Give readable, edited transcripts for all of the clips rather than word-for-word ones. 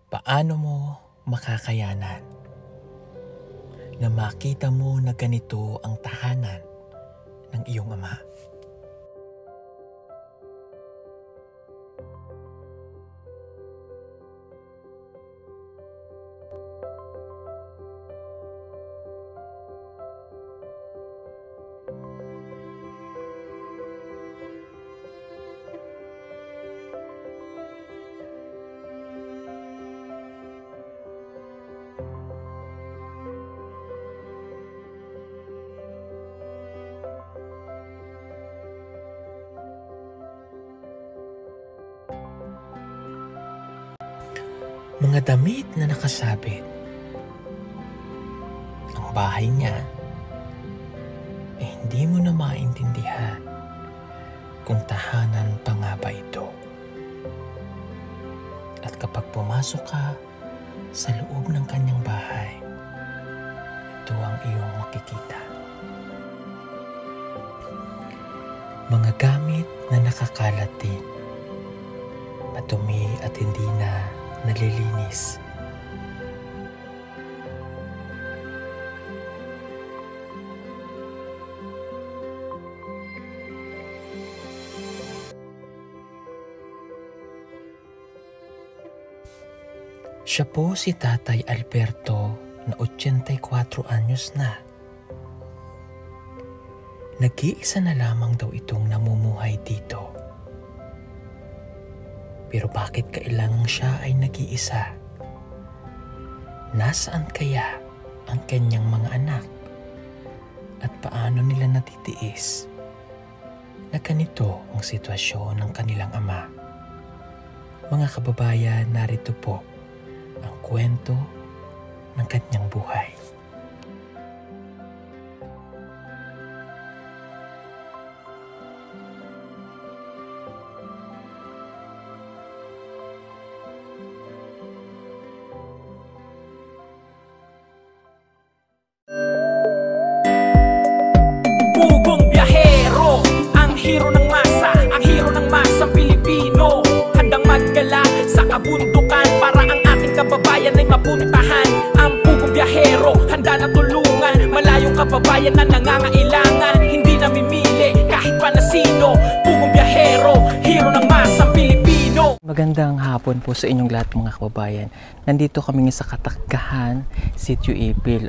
Paano mo makakayanan na makita mo na ganito ang tahanan ng iyong ama? Mga damit na nakasabit. Ang bahay niya hindi mo na maintindihan kung tahanan pa nga ba ito. At kapag pumasok ka sa loob ng kanyang bahay, ito ang iyong makikita. Mga gamit na nakakalat din, madumi at hindi na nalilinis. Siya po si Tatay Alberto na 84 anyos na. Nag-iisa na lamang daw itong namumuhay dito. Pero bakit kailangang siya ay nag-iisa? Nasaan kaya ang kanyang mga anak? At paano nila natitiis na ganito ang sitwasyon ng kanilang ama? Mga kababayan, narito po ang kwento ng kanyang buhay. Hero ng masa, ang hero ng masang Pilipino, handang maggala sa kabundukan para ang ating kababayan ay mapuntahan. Ang pugong biyahero, handa na tulungan malayong kababayan na nangangailangan. Hindi namimili kahit pa na sino. Pugong biyahero, hero ng masang Pilipino. Magandang hapon po sa inyong lahat mga kababayan. Nandito kami sa Katakgahan, Sitio Ipil,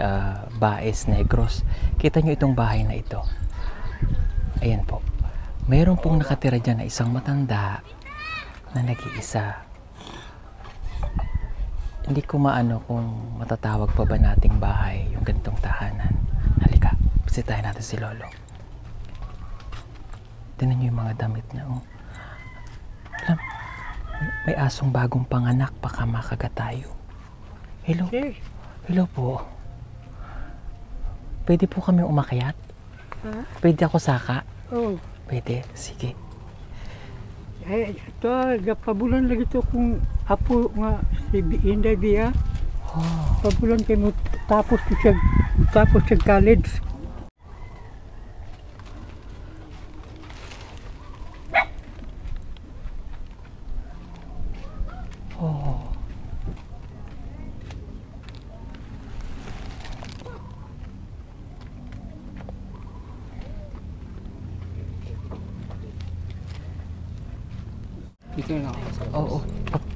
Baes, Negros. Kita nyo itong bahay na ito. Ayan po. Mayroon pong nakatira dyan na isang matanda na nag-iisa. Hindi ko maano kung matatawag pa ba nating bahay yung ganitong tahanan. Halika, bisitahin natin si Lolo. Tingnan nyo yung mga damit na alam, may asong bagong panganak, baka makagat tayo. Hello? Hello po. Pwede po kami umakyat? Pwede ako saka? Oo. Pwede, sige. Ito, pabulan lagi ito kung apo nga si Inday Bia. Oh. Pabulan kayo mo tapos siya college. Oh. Ito na ako. Oo.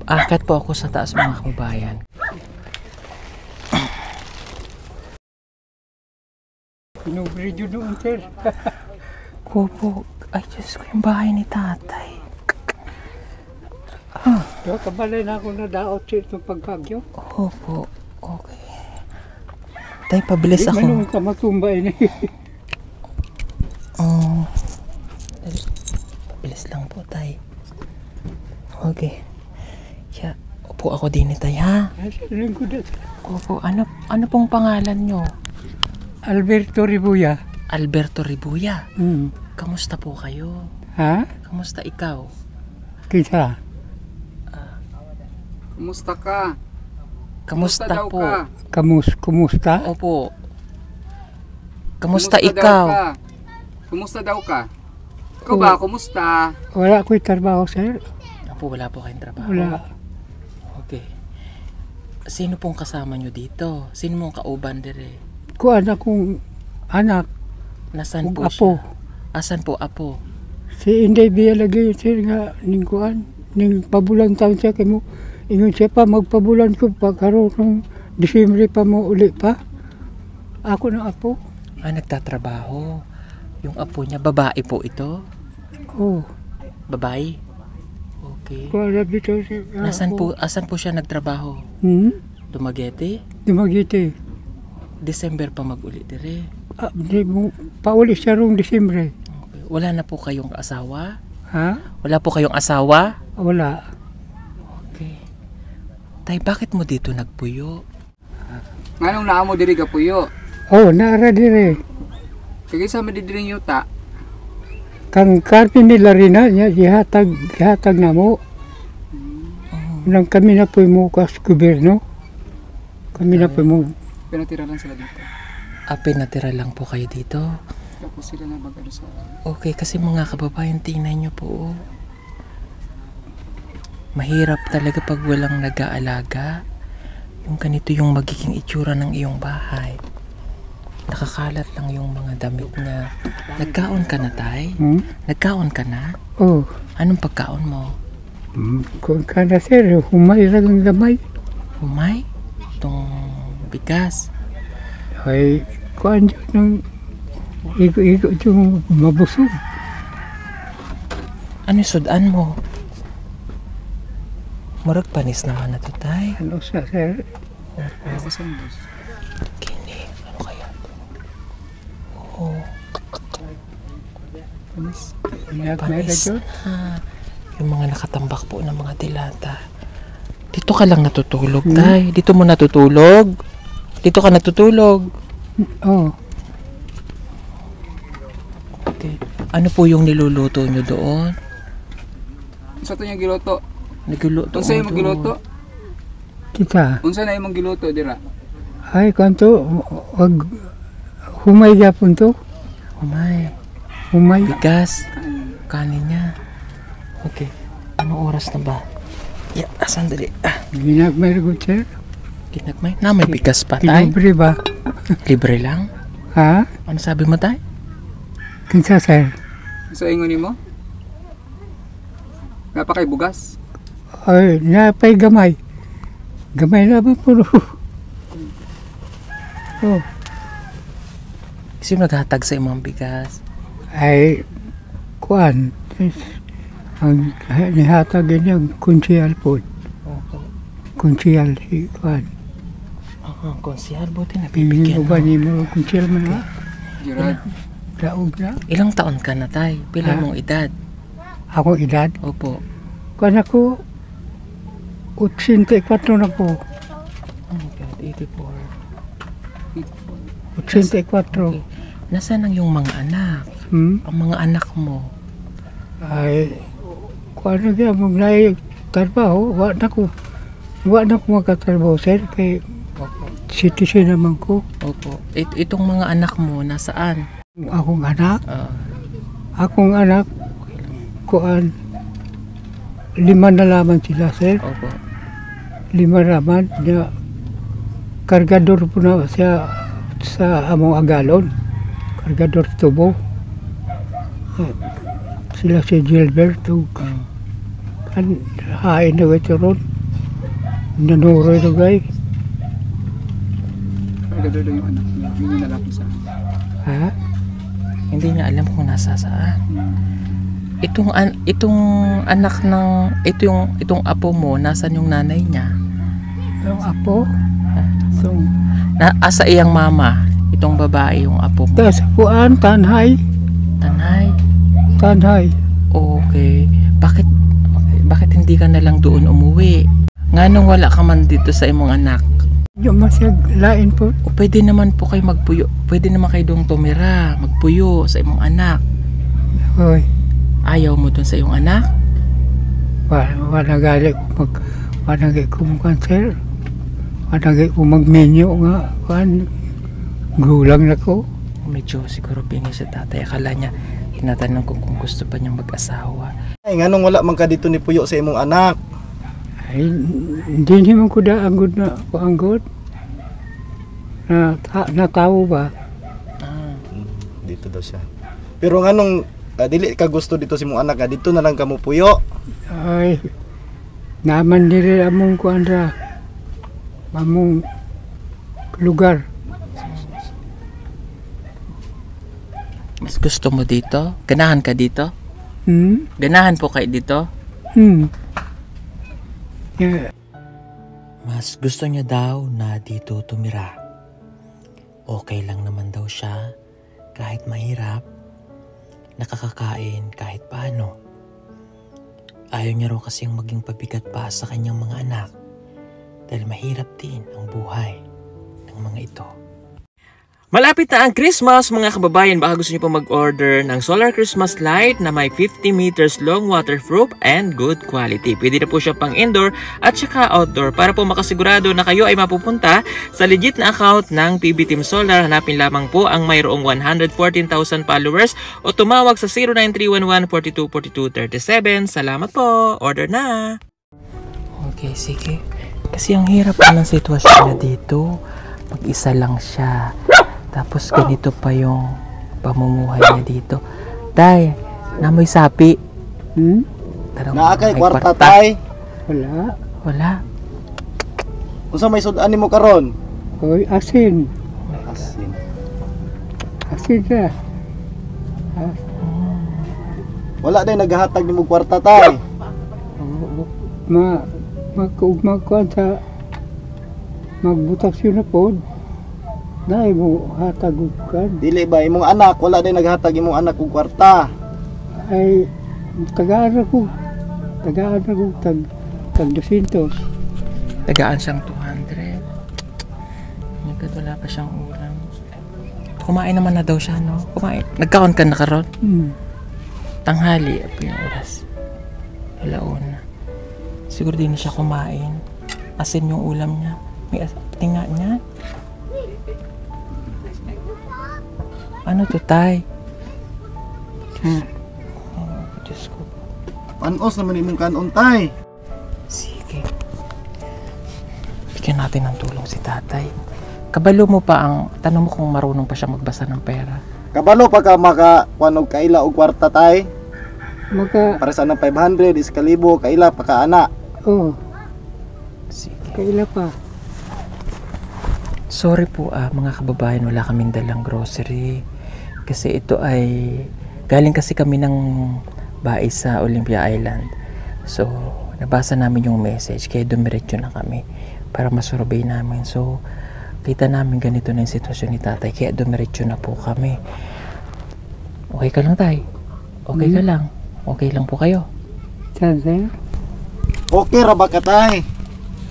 Akat po ako sa taas mga kababayan. Pinubridyo doon, sir. Kupo. Ay, Diyos ko, yung bahay ni tatay. Yo, kabalay na ako na daot sir itong pagkagyo. Opo. Okay. Tay, pabilis Di ako. manong ka matumbay na. Oh. Pabilis lang po, tay. Okay. Yeah. Upo ako din ni tay, ha? Lingkod na. Opo. Ano pong pangalan nyo? Alberto Ribuya. Alberto Ribuya. Mm. Kamusta po kayo? Ha? Kamusta ikaw? Kita. Kumusta ka? Kamusta daw po? ka? Kumusta? Opo. Kamusta ikaw? Daw ka? Kumusta daw ka? Ikaw ba, kumusta? Wala ko'y trabaho, sir. Opo, wala po kayong trabaho. Wala. Okay. Sino pong kasama nyo dito? Sino mong kauban dire? Kuan akong anak, Nasaan ug po apo. siya? Asan po apo? Si Inday biya lagi sir nga ning kuan, ning pabulan taon siya kay mo. Ingon siya pa magpabulan ko pa karon ng Disyembre pa mo uli pa. Ako na apo. Nagtatrabaho. Yung apo niya, babae po ito? Oh, Babae? Okay. kuan na dito si Asan po siya nagtrabaho? Dumaguete? Dumagiti. December pa mag-uli dire. Di mo pauli siya rong Disyembre. Okay. Wala na po kayong asawa? Ha? Wala po kayong asawa? Wala. Okay. Tay, bakit mo dito nagpuyo? Nganong naa mo diri ka puyo? Oh, naara dire. Kaya sa madidiring yuta. Kang karpi nila rin na, gihatag na mo. Nang kami na po mo kas gobyerno. Kami na po mo. Pinatira lang sila dito. Pinatira lang po kayo dito? Tapos sila na mag-ano sa... Okay, kasi mga kababayan, tingnan nyo po. Mahirap talaga pag walang nag-aalaga. Yung ganito yung magiging itsura ng iyong bahay. Nakakalat lang yung mga damit niya. Nagkaon ka na, tay? Nagkaon ka na? Oh, Anong pagkaon mo? kung ka na sir, humay lang ang gamay. Humay? Itong bigas? Ay, kuan dyan ng igo-igo yung mabusog. Ano yung sudan mo? Murag panis naman na to, tay. Ano sa sir? Ako sa bus. Kini, ano kaya? Oo, Panis. Nagmay na panis dyan. na. Yung mga nakatambak po ng mga dilata. Dito ka lang natutulog, tay. Dito mo natutulog. Dito ka natutulog. Oh, Okay. Ano po yung niluluto nyo doon? Unsa to yung giluto? Nagluto Unsa yung giluto? kita. Unsa na yung giluto dira? Ay, kanto, wag humay yapon to. Umay. Humay. Bigas. Kanin niya. Okay. Anong oras na ba? Yeah, sandali. Ginagmay rin sir. Kinagmay. Na may bigas pa, tay. Tinobre ba? Libre lang. Ha? Ano sabi mo, tay? Kinsa sir? Unsa ingon nimo? Napakay bugas. Ay, napay gamay. Gamay na ba po? Oh, Sino naghatag sa imong bigas? ay, kuan. Ang nihatag niya, kunsiyal po. Okay. Kunsiyal si kuan. Konsihal, buti na Pibigyan bibigyan ko ba mo. ni mo kunsiyal man ha? Gerard. Daog na. Ilang taon ka na, tay? Pila Ha? mong edad? Ako edad. Opo. Kuan ako, 84 na po. Oh my God, 84. 84. Okay. Nasaan ang iyong mga anak? Ang mga anak mo? Ay, kuan na kaya mong trabaho, wa na ko magkatrabaho sir, kay Opo. citizen naman ko. Opo. Itong mga anak mo, nasaan? Akong anak, Ah, akong anak, kuan, 5 na lamang sila sir, opo. 5 naman, na kargador po na siya sa among agalon, kargador tubo. Sila si Gilberto, kan hain na ito ron, nanuroy na gay. Nagdado yung anak niya. Hindi na lang sa... Ha? Hindi niya alam kung nasa saan. Itong anak ng itong apo mo, nasan yung nanay niya? Yung apo, Asa iyang mama? Itong babae yung apo mo. tas kuan, tanhay, Tanay. Okay. Bakit hindi ka na lang doon umuwi? Nganong wala ka man dito sa imong anak? yung masyag lain po. O pwede naman po kayo magpuyo. Pwede naman kayo doon tumira, magpuyo sa imong anak. Hoy, Ayaw mo doon sa iyong anak? wala gali ko wala gali ko sir. Wala gali ko magmenyo nga, kuan, gulang na ko. Medyo siguro pingi sa tatay. Akala niya, tinatanong ko kung gusto pa niyang mag-asawa. Ay, nganong wala man ka dito ni Puyo sa imong anak? Ay, hindi naman ko anggod na anggod. Na tao ba? Dito daw siya. Pero nganong dili ka gusto dito si mong anak dito na lang kamo puyo. Ay, naman diri among kuandra. Among lugar. Mas gusto mo dito? Ganahan ka dito? Ganahan po kayo dito? Yeah. Mas gusto niya daw na dito tumira. Okay lang naman daw siya kahit mahirap, nakakakain kahit paano. Ayaw niya raw kasing maging pabigat pa sa kanyang mga anak dahil mahirap din ang buhay ng mga ito. Malapit na ang Christmas mga kababayan, baka gusto niyo po mag-order ng solar Christmas light na may 50 meters long, waterproof and good quality. Pwede na po siya pang indoor at saka outdoor. Para po makasigurado na kayo ay mapupunta sa legit na account ng PB Team Solar, hanapin lamang po ang mayroong 114,000 followers o tumawag sa 0931-424237. Salamat po! Order na! Okay, sige. Kasi ang hirap po ng sitwasyon niya dito. Mag-isa lang siya. Tapos ganito pa yung pamumuhay niya dito. Tay, namoy sapi. Naa kay kwarta tay. Wala. Wala. Unsa may sudan nimo karon? Hoy, asin. Asin. Asin siya. Wala day naghahatag nimo kwarta tay. Magkuan sa magbutas yun na po. Dahil mo hatag kan. Dili ba imong anak wala day naghatag imong anak og kwarta? Ay tagaan ako tag 200. Tagaan siyang 200. Nagkat wala pa siyang ulam. Kumain naman na daw siya, no? Kumain. Nagkaon ka na karon? Tanghali po yung oras. Alauna. Siguro din na siya kumain. Asin yung ulam niya. May tinga niya. Ano to, tay? Oh, Diyos ko. Panos naman imong kanon tay. Sige. Bigyan natin ng tulong si tatay. Kabalo mo pa ang, tanong mo kung marunong pa siya magbasa ng pera. Kabalo pa ka makakuan og kaila og kwarta tay. Para sa nang 500 is kalibo kaila pa ka ana. Oh, Sige. kaila pa. Sorry po mga kababayan, wala kaming dalang grocery. Kasi ito ay, galing kasi kami ng bahay sa Olympia Island. So, nabasa namin yung message, kaya dumiretso na kami para masurvey namin. So, kita namin ganito na yung sitwasyon ni tatay, kaya dumiretso na po kami. Okay ka lang, tay? Okay ka lang? Okay lang po kayo? Saan, sir? Okay ra ba ka tay?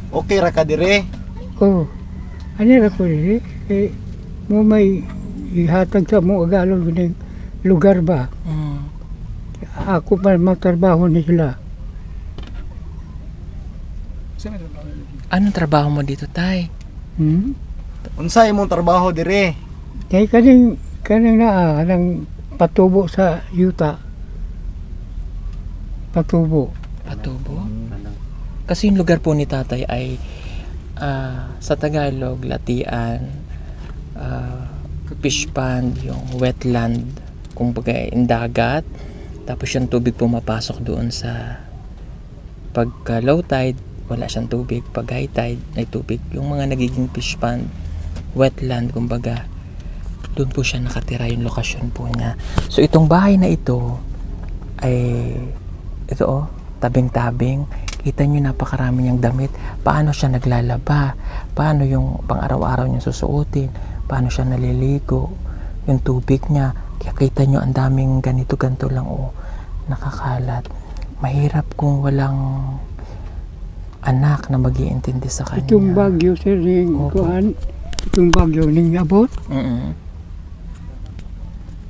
Okay ra ka dire? Oh, ano na ko rin mo may ihatag sa mo agalon ng lugar ba? Ako pa magtrabaho ni sila. Anong trabaho mo dito, tay? Unsa imong trabaho dire? Kaya kaning nang patubo sa yuta. Patubo. Patubo? Kasi yung lugar po ni tatay ay sa Tagalog, latian, fish pond, yung wetland, kumbaga yung dagat. Tapos yung tubig pumapasok doon sa pagka low tide, wala siyang tubig. Pag high tide, may tubig. Yung mga nagiging fish pond, wetland, kumbaga, doon po siya nakatira, yung lokasyon po niya. So itong bahay na ito ay ito tabing-tabing. Kita nyo napakarami niyang damit. Paano siya naglalaba? Paano yung pang-araw-araw niya susuotin? Paano siya naliligo? Yung tubig niya. Kaya kita nyo ang daming ganito-ganto lang nakakalat. Mahirap kung walang anak na mag-iintindi sa kanya. Itong bagyo, sir, kuan. Itong bagyo ning abot.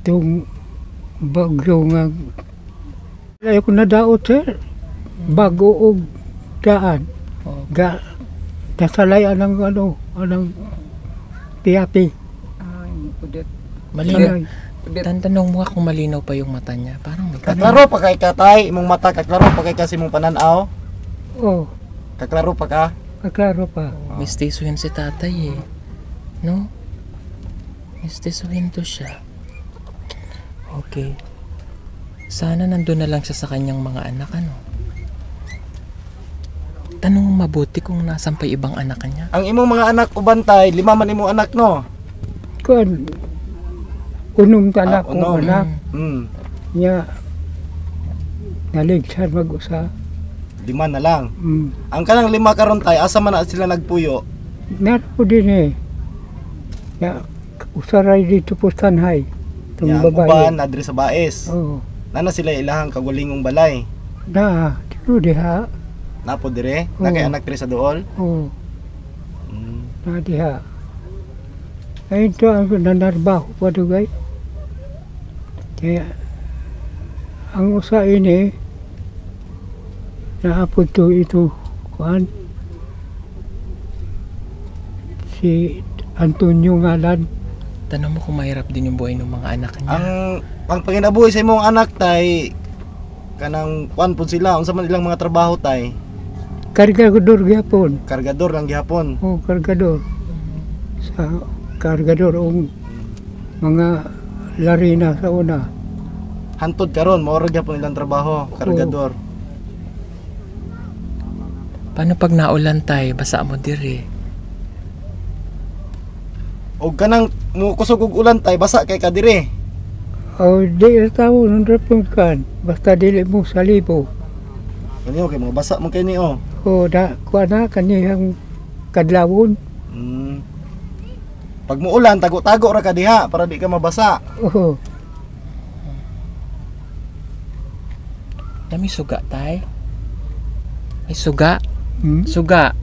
Itong bagyo nga. Ayaw ko na daot, sir. Bago og daan. Nasalayan ng anong tiyapi. Malinaw. Tanong mo kung malinaw pa yung mata niya. Parang may Kaklaro pa kay katay imong mata, kaklaro pa kay kasi imong pananaw. Oh. Kaklaro pa ka? Kaklaro pa. Mistisuhin si tatay eh. No? Mistisuhin to siya. Okay. Sana nandun na lang siya sa kanyang mga anak, ano? Tanong mabuti kung nasan pa ibang anak niya. Ang imong mga anak uban tay, 5 man imong anak no? Kuan, unong tanak kong unom. anak. Niya, naligsan mag-usa. 5 na lang. Mm. Ang kanang 5 karon tay, asa man na sila nagpuyo? Meron po din eh. Ya, usaray dito po Sanhay. Itong Yang babae. uban na diri sa Baes. Oo. Nana sila ilahang kagulingong balay. Na, dito diha. Napo dire, Oo. nakay anak diri sa duol. Oo, Mm. na diha. Ay, ito ang nanarbaho pa dugay. Kaya, ang usa ini, naapod to ito, kuhan, si Antonio Ngalan. Tanong mo kung mahirap din yung buhay ng mga anak niya. Ang panginabuhi sa imong anak tay, kanang kuan pud sila, unsa man ilang mga trabaho tay? Kargador gyapon. Kargador lang gihapon. Oh, kargador. Sa kargador ang mga larina sa una. Hantod karon mao ra gyapon ilang trabaho, kargador. Paano pag naulan tay, basa mo diri? Og kanang mukusog og ulan tay, basa kay ka dire. O, di tao nung kan. Basta dili mo sa libo. Kanyo kay mga basa man kay ni oh. O, kuha na kaniyang kadlawon. Pag muulan, tago-tago ra ka diha para di ka mabasa. Oo. May suga tay? May suga? Hmm? Suga?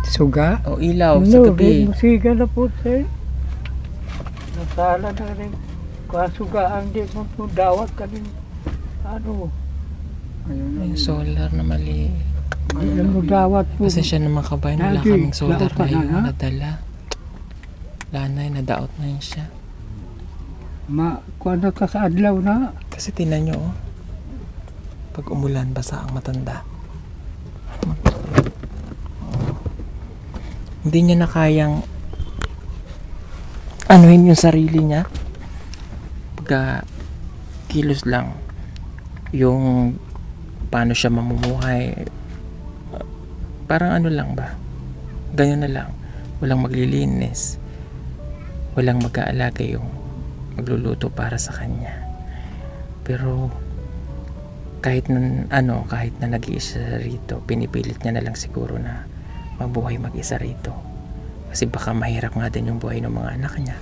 Suga? O ilaw sa gabi? Musiga na po sir. Nasala na rin. Kuha suga ang di mo po dawat ka rin. Ano? May solar na mali. Ayun mo dawat po. Pasensya naman kabayan, wala Lagi, kaming solar laot pa na na, yung ha? nadala. Lanay, nadaot na yun siya. Kuha na ka sa adlaw na. Kasi tinan nyo, oh. Pag umulan, basa ang matanda. Hindi niya na kayang anuhin yung sarili niya. Pagka kilos lang yung paano siya mamumuhay. Parang ano lang ba? Ganyan na lang. Walang maglilinis. Walang mag-aalaga yung magluluto para sa kanya. Pero kahit na nag-iisa rito, pinipilit niya na lang siguro na mabuhay mag-isa rito. Kasi baka mahirap nga din yung buhay ng mga anak niya.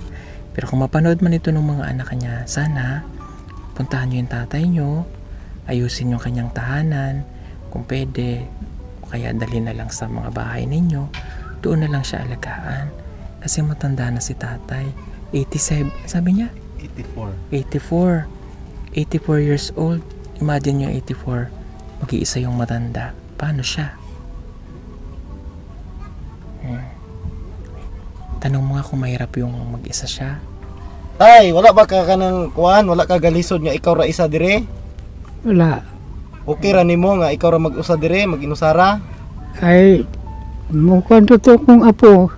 Pero kung mapanood man ito ng mga anak niya, sana puntahan niyo yung tatay niyo, ayusin yung kanyang tahanan, kung pwede, o kaya dali na lang sa mga bahay ninyo, doon na lang siya alagaan. Kasi matanda na si tatay. 87, sabi niya? 84 years old. Imagine yung 84, mag-iisa yung matanda. Paano siya? Tanong mo nga kung mahirap yung mag-isa siya. Tay, wala ba ka kanang kuan, wala ka galisod nga ikaw ra isa dire? Wala. Okay ra nimo nga ikaw ra mag-usa dire, mag-inusara? Ay, mukhang totoo kong apo.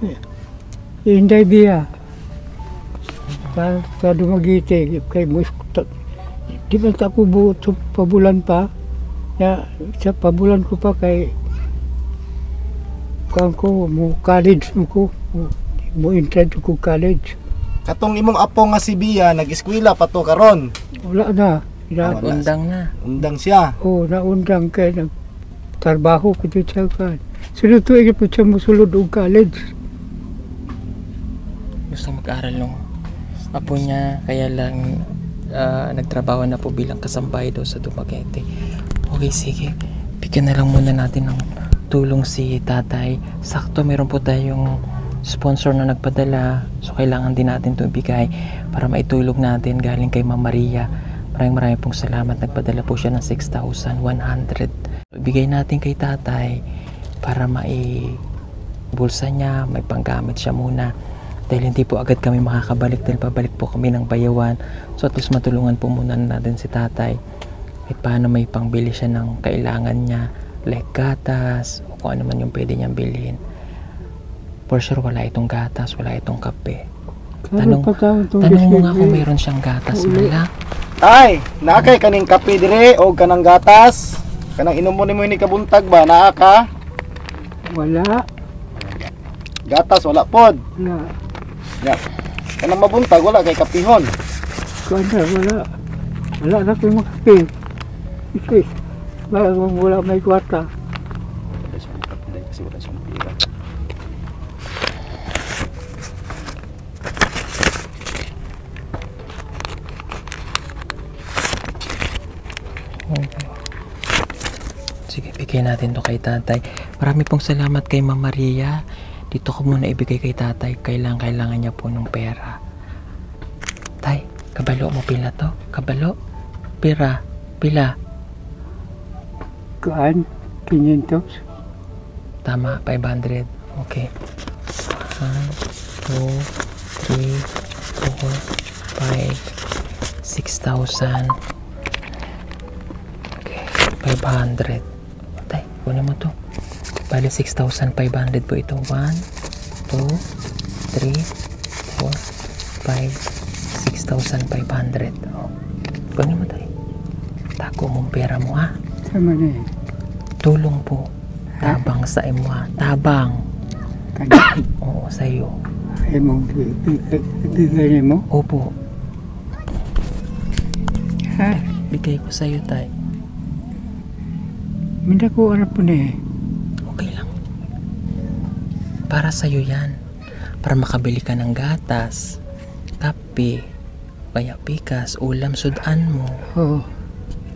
Inday biya. Sa dumagiti, kay mo di ba ako buot sa pabulan pa? Ya, sa pabulan ko pa kay kung ko mo college mo entered ko college. Katong imong apo nga si Bia nag-eskwela pa to karon. Wala na. Undang na. Undang siya. Oo, naundang kay nagtrabaho ko dito siya kan. Sunod to po siya musulod og college. Gusto mag-aral nung apo niya, kaya lang nagtrabaho na po bilang kasambay daw sa Dumaguete. Okay, sige. Bigyan na lang muna natin ng tulong si tatay. Sakto, meron po tayong sponsor na nagpadala. So, kailangan din natin ito ibigay para maitulog natin galing kay Ma'am Maria. Maraming pong salamat. Nagpadala po siya ng 6,100. Ibigay natin kay tatay para bulsa niya, may panggamit siya muna. Dahil hindi po agad kami makakabalik dahil pabalik po kami ng Bayawan. So at least matulungan po muna natin si tatay. At paano may pangbili siya ng kailangan niya like gatas o kung ano man yung pwede niyang bilhin. For sure wala itong gatas, wala itong kape. Tanong mo nga kung mayroon siyang gatas. Wala. Tay, naakay kaning kape dire o kanang gatas? Kanang inom mo nimo ini kabuntag ba? Naa ka? Wala. Gatas wala pod. Wala. Ya. Kanang mabuntag wala kay kapihon. Wala. Wala na ko makape. Kasi wala may kwarta. Kasi wala siyang pira. Okay. Sige, bigay natin to kay tatay. Marami pong salamat kay Ma'am Maria. Dito ko muna ibigay kay tatay. Kailangan niya po ng pera. Tay, kabalo mo pila to? Kabalo? Pira? Pila? Kuan, 500. Tama, 500. Okay. 1, 2, 3, 4, 5, 6,000. Okay, 500. Tay, kunin mo to. Bali 6,500 po ito. 1, 2, 3, 4, 5, 6,500. Oh. Kunin mo tayo. Tako mong pera mo ha. Sama na eh. Tulong po. Tabang sa imo ha. Tabang. Kanya. Oo, sa'yo. Ay mong bigay mo. Opo. Ha? Bigay ko sa'yo tay. Minda ko arap po na eh. Okay lang. Para sa'yo yan. Para makabili ka ng gatas, kape, kaya pikas, ulam, sudan mo. Oo.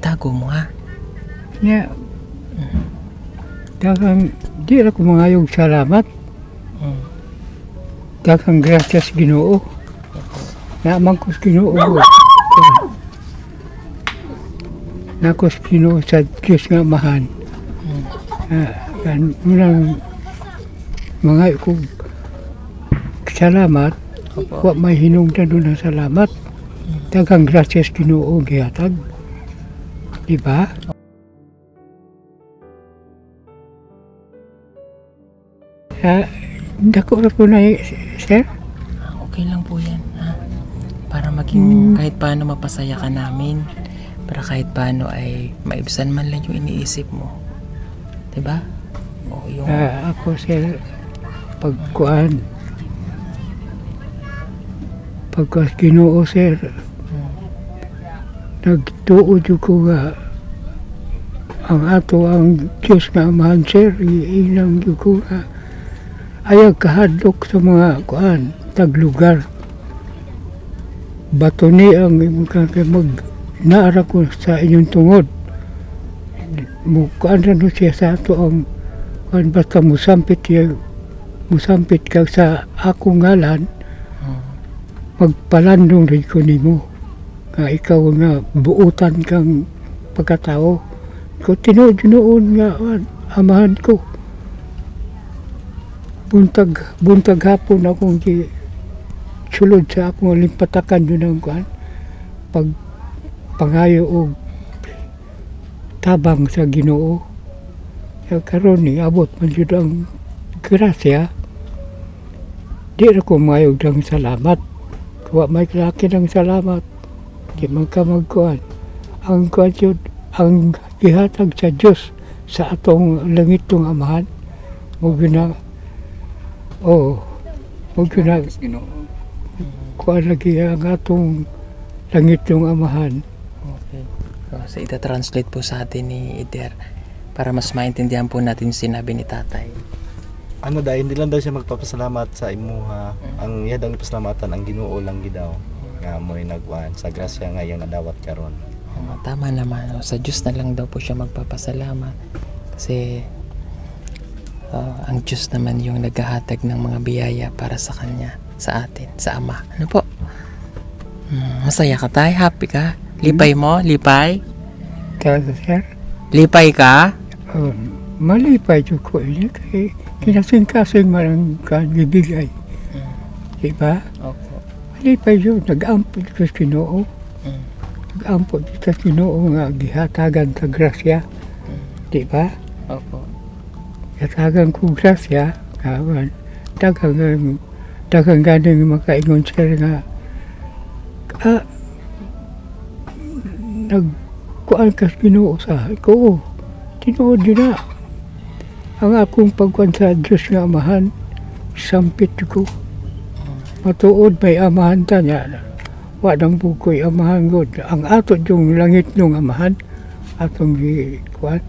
Tago mo ha. Nya. Dagang di ra ko mangayog salamat. Dagang gracias Ginoo. Naamang ko sa Ginoo. Nako sa Ginoo sa Diyos nga mahan. Kan munang mga ko salamat. Wa may hinungdan doon ng salamat. Dagang gracias Ginoo gihatag. Diba? Dako na po na sir? Okay lang po yan ha. Para maging kahit paano mapasaya ka namin. Para kahit paano ay maibsan man lang yung iniisip mo. Diba? O yung... Ako sir, pagkuhan. Pagkas Ginoo sir, nagtuod ko nga ang ato ang Diyos nga amahan sir, ilang ko nga ayag kahadlok sa mga kuan taglugar. Bato ni ang mag naara ko sa inyong tungod. Kuan na siya sa ato ang kuan basta musampit ka sa akong ngalan, magpalandong rin ko nimo. Nga ikaw nga buutan kang pagkatao. Ko tinuod nga amahan ko. Buntag hapon akong sulod sa akong limpatakan doon ng kuan. Pangayo o tabang sa Ginoo. Sa karon ni abot man jud ang grasya. Di ra ko mayog ng salamat. Kuwa may laki ng salamat. Di man ka magkuhan. Ang kuhan yun, ang gihatag sa Diyos sa atong langitong amahan. Huwag na, huwag na, kuhan lagi ang atong langitong amahan. Okay. So ita-translate po sa atin ni Eder para mas maintindihan po natin sinabi ni tatay. Ano dahil hindi lang daw siya magpapasalamat sa imuha. Ang iya daw ipasalamatan ang Ginoo lang gidaw. Nga mo'y nagwan sa grasya ngayon nadawat karon. Tama naman. Sa Diyos na lang daw po siya magpapasalamat. Kasi ang Diyos naman yung naghahatag ng mga biyaya para sa Kanya, sa atin, sa Ama. Ano po? Masaya ka tayo? Happy ka? Lipay mo? Lipay? Kaya sir? Lipay ka? Malipay dyan ko ini kay kinasing-kasing marang bibigay. Diba? Opo. Malipay dyan, nag-ampod sa Ginoo. Nag-ampod sa Ginoo nga gihatagan sa grasya. Diba? Opo. Katagang kong grasya, kawan, dagang ganing makaingon sir nga, nagkuhan kas Ginoo sa ko, tinuod yun na. Ang akong pagkuhan sa Diyos nga amahan, sampit ko. Matuod may amahan ta niya. Wadang bukoy amahan god. Ang ato yung langit ng amahan, atong gikuhan,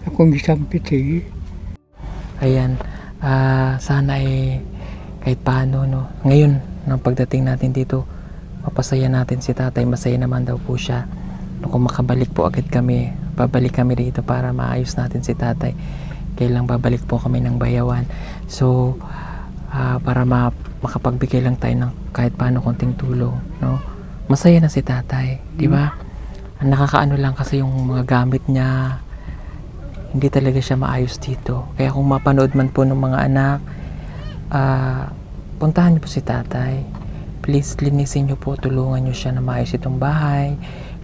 akong gisampit sige. Ayan, sana ay kahit paano, no? Ngayon, nang pagdating natin dito, mapasaya natin si tatay, masaya naman daw po siya. No, kung makabalik po agad kami, babalik kami dito para maayos natin si tatay. Kailang babalik po kami ng Bayawan. So, para makapagbigay lang tayo ng kahit paano konting tulong, no? Masaya na si tatay, di ba? Ang nakakaano lang kasi yung mga gamit niya, hindi talaga siya maayos dito. Kaya kung mapanood man po ng mga anak, puntahan niyo po si tatay. Please, linisin niyo po, tulungan niyo siya na maayos itong bahay.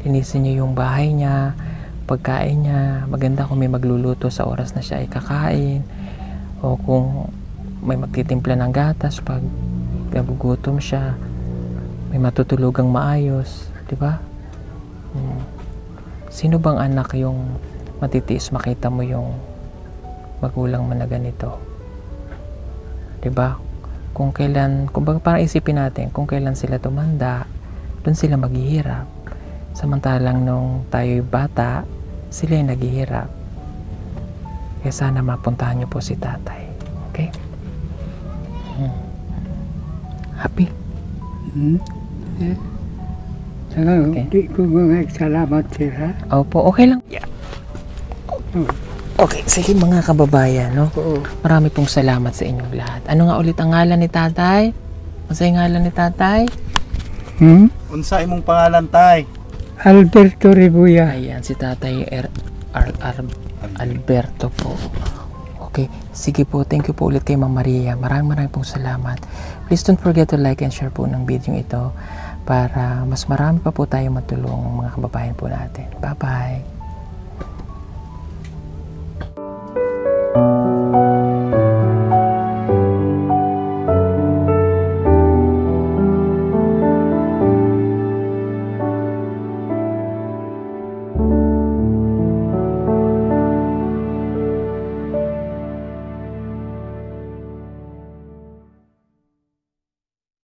Linisin niyo yung bahay niya, pagkain niya. Maganda kung may magluluto sa oras na siya ay kakain. O kung may magtitimpla ng gatas pag nagugutom siya. May matutulugang maayos. Diba? Sino bang anak yung matitiis makita mo yung magulang mo na ganito? 'Di ba? Kung kailan, kumbaga parang isipin natin, kung kailan sila tumanda, doon sila maghihirap. Samantalang nung tayo'y bata, sila yung naghihirap. Kaya sana mapuntahan niyo po si tatay. Okay? Happy? Saka, Okay. di ko mga salamat sir ha. Opo, okay lang. Yeah. Okay, sige mga kababayan, no? Oo. Marami pong salamat sa inyong lahat. Ano nga ulit ang ngalan ni tatay? Masay ngalan ni tatay? Unsa imong pangalan tay? Alberto Ribuya. Ayan, si tatay Alberto po. Okay, sige po. Thank you po ulit kay Ma'am Maria. Maraming pong salamat. Please don't forget to like and share po ng video ito para mas marami pa po tayo matulong mga kababayan po natin. Bye-bye!